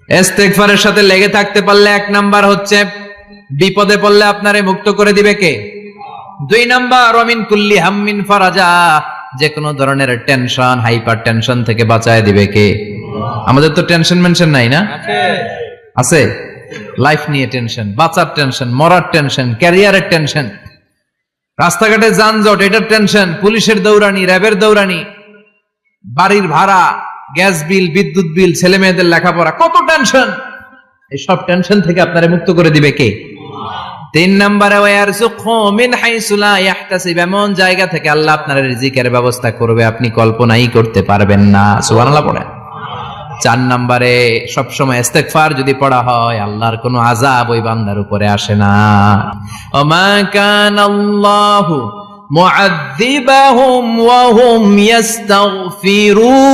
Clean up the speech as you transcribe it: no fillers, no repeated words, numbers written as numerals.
ইস্তেগফারের সাথে লেগে থাকতে পারলে 1 নাম্বার হচ্ছে বিপদে পড়লে আপনারে মুক্ত করে দিবে কে? 2 নাম্বার ওয়ামিন কুল্লি হাম্মিন ফারাজা, যে কোনো ধরনের টেনশন, হাইপার টেনশন থেকে বাঁচায় দিবে কে? আমাদের তো টেনশন মেনশন নাই না? আছে। লাইফ নিয়ে টেনশন, বাঁচার টেনশন, মরার টেনশন, ক্যারিয়ারের টেনশন, রাস্তাঘাটে যানজট এটার টেনশন, পুলিশের দৌড়ানি, র্যাবের দৌড়ানি, বাড়ির ভাড়া, গ্যাস বিল, বিদ্যুৎ বিল, ছেলে মেয়েদের লেখাপড়া, কত টেনশন। এই সব টেনশন থেকে আপনারে মুক্ত করে দিবে কে? 3 নম্বরে ওয়ারযুকহু মিন হাইসু লা ইয়াহতাসিব, এমন জায়গা থেকে আল্লাহ আপনার রিজিকের ব্যবস্থা করবে আপনি কল্পনাই করতে পারবেন না। সুবহানাল্লাহ পড়ে। 4 নম্বরে সবসময় ইস্তেগফার যদি পড়া হয় আল্লাহর কোনো আযাব ওই বান্দার উপরে আসে না। ওমা কানাল্লাহু মুআযযিবাহুম ওয়া হুম ইস্তাগফিরুন,